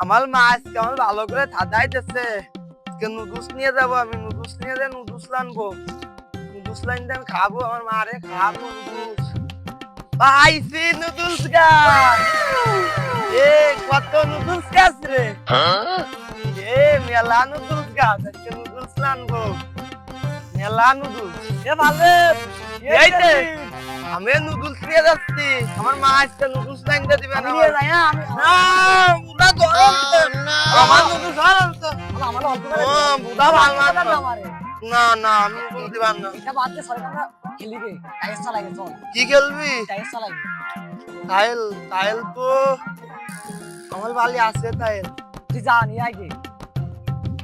আমার মা আজকে আমার ভালো করে ধাঁধাইতেছে। আজকে নুডলস নিয়ে যাবো, আমি নুডলস নিয়ে যাই, নুডলস আনবো, নুডলস লাইন আমি খাবো, আমার মারে খাবো নুডলস। পাইছি নুডলস গাছ। এ কত নুডলস গাছ রে, এ মেলা নুডলস গাছ, আজকে নুডলস আনবো, মেলা নুডলস। এ ভালো এইতে আমি নুডলস নিয়ে যাচ্ছি, আমার মা আজকে নুডলস লাইন দিয়ে দিবে না। নিয়ে যাই হ্যাঁ, আমি না বুড়া গরম তো। আমার নুডলস ভালো তো। আমার অল্প ও বুড়া ভালো না তো। আমারে না না আমি নুডলস দিবার না। এটা বাদ দিয়ে সরে আমরা খেলি রে, টাইস চালাই গে চল, কি খেলবি? টাইস চালাই টাইল, টাইল তো আমার বালি আছে টাইল। তুই যা নিয়ে আগে।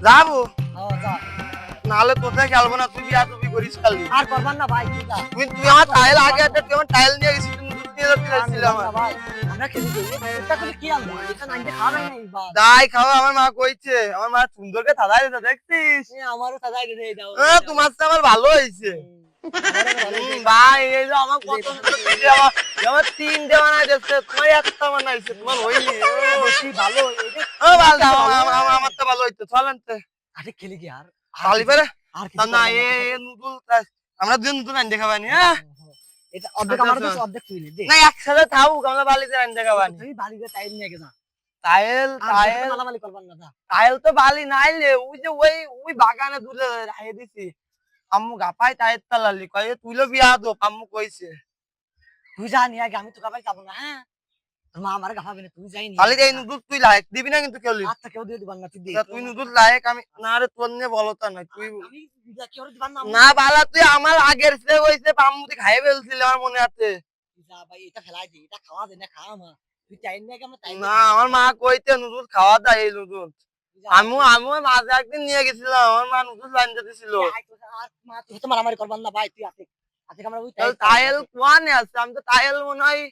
যাবো হ্যাঁ যা, নাহলে তোতে খেলবো না, তুই বিয়া তুমি করিস খালি। আর করবার না ভাই, তুই যা। তুই আমার টাইল আগে একটা, তুই আমার টাইল নিয়ে গেছিস, তুই নুডলস নিয়ে যাচ্ছিস আমি আমার। না ভাই, আমরা খেলি রে, এটা করে কি আনবো, এটা নাইতে খাওয়া নাই বাস। যাই খাওয়া, আমার মা কইছে, আমার মা সুন্দরকে থাদাই দিতে দেখছিস। আমারও সাজাই দে দাও। তোমার তো আমার ভালো হয়েছে ভাই। এই যে আমার কত সুন্দর আমার তিন দেওয়া নাই দেখছে, তোমার একটা বানাইছে, তোমার হইনি। বেশি ভালো ও ভালো, আমার তো ভালো হইতো। চলেন তো আরে খেলি কি আর খালি পারে আর না। এ নুডলস আমরা দুজন নতুন আনতে খাবানি। হ্যাঁ এটা অর্ধেক আমার তো অর্ধেক তুই দে না, একসাথে থাকুক, আমরা বালিতে আনতে খাবানি। তুই বাড়িতে টাইম নিয়ে গে যা, টাইল টাইল মালামালি করবার না যা। টাইল তো বালি নাইলে, ওই যে ওই বাগানে তুলে রাখিয়ে দিছি। আম্মু গাপাই টাইল তালালি কয় তুইলো বিয়া দো, আম্মু কইছে। তুই যা নিয়ে আগে, আমি তো কাবাই যাবো না। হ্যাঁ তোর মা আমারে গাফাবে না, তুই যাই নি খালি এই নুডলস তুই লাইক দিবি না কিন্তু কেউ। আচ্ছা কেউ দিয়ে দিবার না, তুই দে। তুই নুডলস লাইক আমি না রে, তোর নিয়ে বলতা না তুই। আমি দিদা কি ওরে দিবার না। না বালা তুই আমার আগের সে হইছে, আম্মু তুই খাইয়ে ফেলছিলি আমার মনে আছে। তুই যা ভাই, এটা ফেলাই দে, এটা খাওয়া দে না, খাওয়া মা। তুই টাইম নিয়ে আগে, আমরা টাইম না আমার মা কইতে নুডলস খাওয়া দাই, এই নুডলস আমি মাঝে একদিন নিয়ে গেছিলাম, আমার মা নুডলস আনতে দিছিল। আর মা তুই তো মারামারি করবার না ভাই, তুই আতে আতে আমরা ওই টাইল কোয়ানে আছে, আমি তো টাইল মনে হয়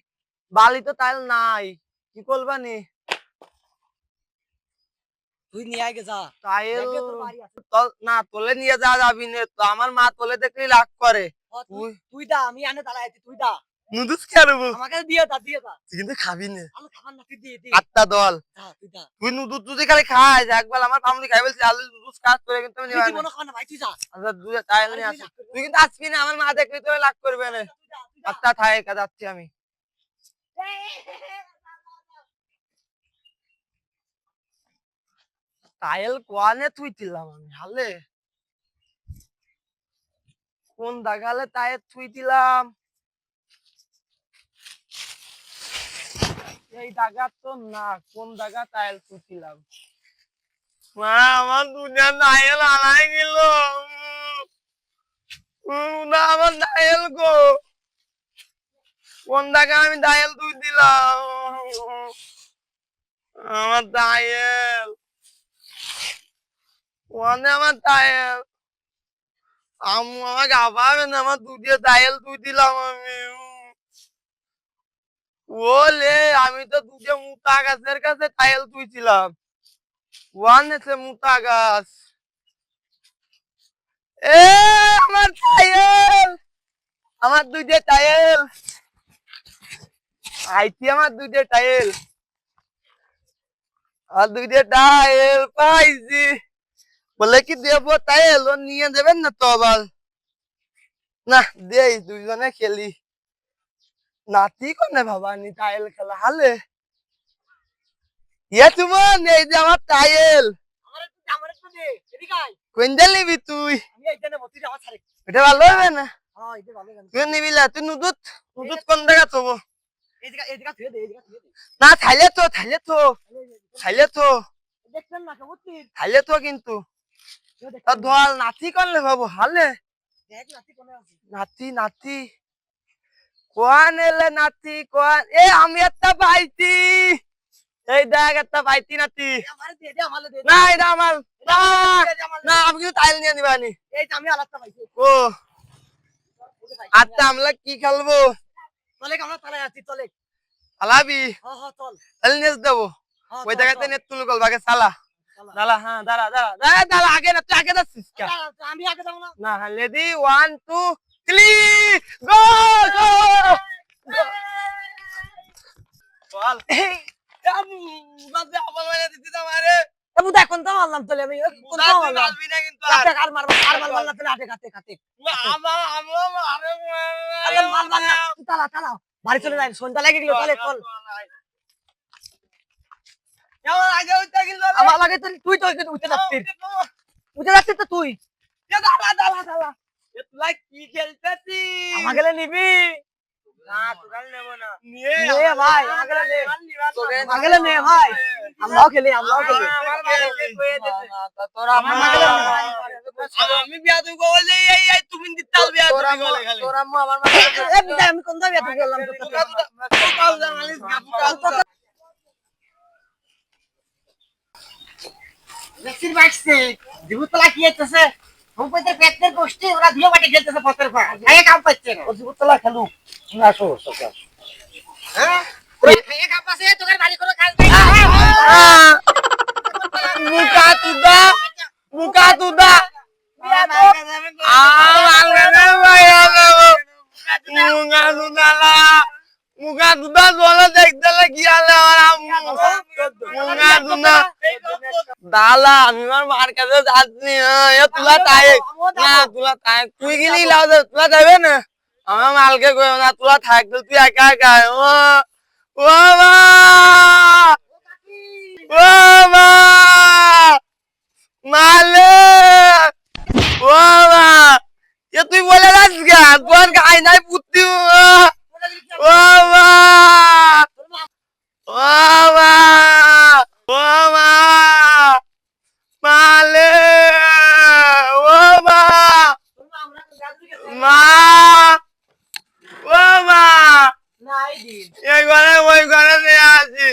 বালি তো টাইল নাই, কি করবানি। তুই নিয়ে আগে যা, টাইল দেখে তোর বাড়ি আছে। না তোলে নিয়ে যাওয়া যাবি না তো, আমার মা তোলে দেখলেই রাগ করে। তুই দা, আমি আনে দাঁড়াই আছি, তুই দা নুডলস খেলবো আমাকে দিয়ে দা, দিয়ে দা। তুই কিন্তু খাবি না। আমি খাবার না, তুই দিয়ে দে। আটটা দল যা তুই দা, তুই নুডলস তুই খালি খাস, একবার আমার ফ্যামিলি খাই বলছি আলু নুডলস কাজ করে, কিন্তু আমি তুই নিবা জীবনও না। খাওয়া না ভাই, তুই যা। আচ্ছা তুই টাইল নিয়ে আসিস, তুই কিন্তু আসবি না, আমার মা দেখলে তোরে রাগ করবে না। তুই যা, তুই যা। আটটা থাই যাচ্ছি আমি। টাইল কোয়ানে তুই দিলাম আমি হালে, কোন দাগালে টাইল তুই দিলাম, এই দাগা তো না, কোন দাগা টাইল তুই দিলাম। মা আমার দুনিয়া টাইল আনাই গেল, না আমার টাইল গো, কোন দাগা আমি টাইল তুই দিলাম, আমার টাইল কোয়ানে, আমার টাইল আম্মু আমাকে আবার না, আমার দুটিয়া টাইল তুই দিলাম আমি। ওলে আমি তো দুটো মুতা গাছের কাছে টাইল তুইছিলাম, ওয়ানেছে মুতা গাছ। এ আমার টাইল, আমার দুইটা টাইল আইছি, আমার দুইটা টাইল, আর দুইটা টাইল পাইছি। বলে কি দেবো টাইল, ও নিয়ে দেবেন না তো আবার, না দেই দুইজনে খেলি। নাতি কোনে ভাবানি টাইল খেলা হালে, ইয়ে সুমন এই যে আমার টাইল, আমার একটু দে, এদিকে আয়। কোন নিবি তুই? আমি এইখানে বসি রে, আমার ছাড়ে। এটা ভালো হবে না, হ্যাঁ এটা ভালো গান। তুই নিবি না, তুই নুদুত নুদুত কোন জায়গা থবো? এদিকে থুয়ে দে, এদিকে থুয়ে দে। না থাইলে তো, থাইলে তো, থাইলে তো, দেখছেন না কেমন তুই? থাইলে তো কিন্তু আর ধল নাতি করলে ভাবো হালে। দেখ নাতি কোনে আছে। নাতি নাতি কোয়ান এলে নাতি কোয়ান, এ আমি একটা পাইছি, এই দেখ একটা পাইছি নাতি। আমারে দে দে, আমারে দে। না এটা আমার না, না আমি কিন্তু টাইল নিয়ে নিবানি। এই যে আমি আলাদা পাইছি। ও আচ্ছা আমরা কি খেলবো? চলে আমরা তালায় আছি, চলে। আলাবি হ্যাঁ হ্যাঁ চল। তাহলে নেট দেবো, হ্যাঁ, ওই চল, জায়গাতে চল। নেট তুলে গল বাগে সালা। চালা। দাঁড়া, হ্যাঁ দাঁড়া দাঁড়া দাঁড়া দাঁড়া, আগে না তুই আগে যাচ্ছিস কে? আমি আগে যাবো না। না হ্যাঁ রেডি 1 2 3 গো গো বল। এই আমি বাজে আবার মেরে দিতে মারলাম তোলে আমি কোন বুঝা সময় তুই মারলাম মারবি না কিন্তু আর। কাটে কার মারবা আর মারবা না তোলে আটে কাটে কাটে আমিও মারে আরে মারবা না তুই তালা তালা বাড়ি চলে যাই সন্ধ্যা লেগে গেল চলে চল আমার আগে উঠতে গেল আমার লাগে তুই তো উঠে যাচ্ছিস তো তুই তুই কি খেলতেছিস? আমার গেলে নিবি না তোরা নেব না নিয়ে নে ভাই আমার গেলে নে আমার গেলে নে ভাই আমরাও খেলি আমার বাড়িতে কয়ে দিতে তোরা আমার গেলে আমি বিয়া তুই বলে এই তুমি দিতাল বিয়া তুই বলে খালি তোরা আম্মু আমার মাকে এ বিদায় আমি কোন যাবি তুই বললাম তো কাল জানালিস কাল মেসির বাইকছে জীবতলা কি হইতেছে সম্পদের পেটের গোষ্ঠী ওরা ধুলো মাটি খেলতেছে পথের পা খাইয়ে কাম পাচ্ছে না ও জীবতলা খেলু তুমি আসো সকাল হ্যাঁ খাইয়ে কাম পাচ্ছে তোর বাড়ি কোনো কাজ নাই মুকা তুদা মুখা দুধা জলে দেখতে কি আলে দালা আমি আমার মার কাছে যাচ্ছি তুলা তাই না তুলা তাই তুই গেলি লাও তুলা যাবে না আমার মালকে কই না তুলা থাকতে তুই একা একা ও মা ও মা মালে ও মা এ তুই বলে যাস গা তোর গাই নাই পুত্তি ও মা ও মা ও মা মালে ও মা মা ও মা নাই দিন এই ঘরে ওই ঘরে নিয়ে আসি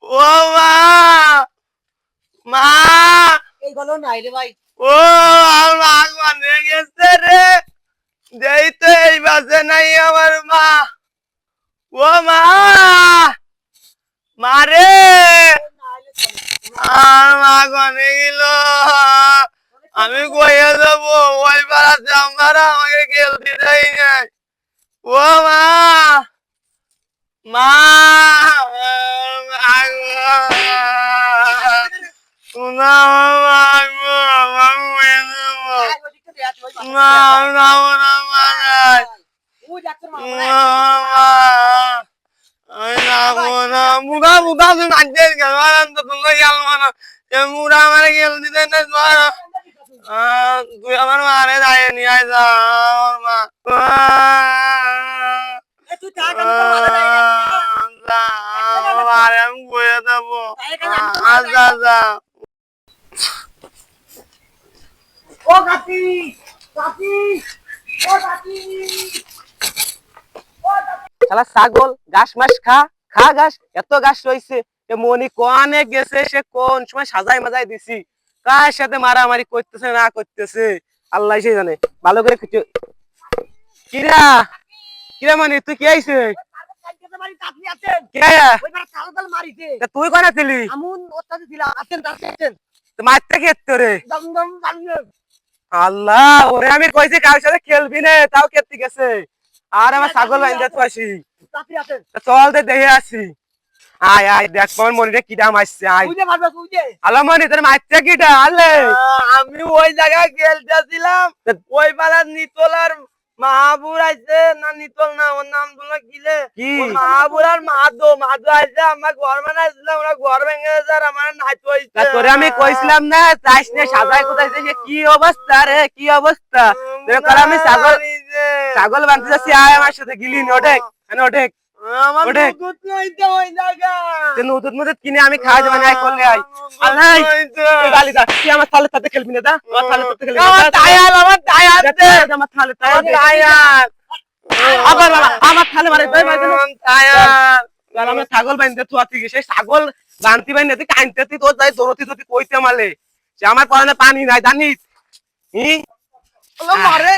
ও মা মা এই গলো নাই রে ভাই ও আমার মা মনে গেছে রে যেই তো এই বাসে নাই আমার মা ও মা মারে আর মা গনে গেল আমি কইয়া দেবো ওই পাড়াতে আমরা আমাকে খেলতে দেয় নাই ও মা মা মুগা মুগা তুই মাঝে তুই গেল মুড়া আমার গেল দিতে তুই আমার মারে যায় নিয়ে আয় যা মা তুই থাক আমি তোর মাথা যাই মারে আমি বয়ে দেবো আচ্ছা আচ্ছা ও কাকি কাকি ও কাকি শালা ছাগল ঘাস মাস খা ঘাস এত ঘাস রয়েছে মনি কোনে গেছে সে কোন সময় সাজাই মাজাই দিছি কার সাথে মারামারি করতেছে না করতেছে আল্লাহ সে জানে ভালো করে কিছু কিরা কিরা মানে তুই কি আইছে তুই কোন ছিলি মারতে খেতে রে আল্লাহ ওরে আমি কইছি কার সাথে খেলবি না তাও খেতে গেছে আর আমার ছাগল বাইন্দা তো আসি চল দেখে আসি আয় আয় দেখ কোন মনিরে কিডা মারছে আয় আলো মনি তোর মারছে কিডা আলে আমি ওই জায়গায় খেলতেছিলাম ওই পাড়ার নিতলার মাহাবুর আইছে না নিতল না ওর নাম গুলো কিলে কি মাহাবুর আর মাধো আইছে আমার ঘর বানাইছিলাম ওরা ঘর ভেঙে গেছে আর আমার নাচ হইছে তোরে আমি কইছিলাম না চাইস নে সাজাই কোথাইছে সে কি অবস্থা রে কি অবস্থা তোর আমি ছাগল বানতে যাচ্ছি আয় আমার সাথে গিলি ওঠে ওঠে আমার দুধ নইতে ওই জায়গা নতুন মধ্যে কিনে আমি খাওয়া যাবে না করলে আয় আলাই তুই গালি দা তুই আমার থালে সাথে খেলবি না দা আমার থালে সাথে খেলবি আমার টায়ার আমার থালে টায়ার আবার বাবা আমার থালে মারে দই মারে টায়ার গাল আমি ছাগল বাইন্দে তুই আতি সেই ছাগল বানতি বাইন্দে তুই কাইনতে তুই তোর যাই দরতি যদি কইতে মালে সে আমার পরানে পানি নাই জানিস হি ও মারে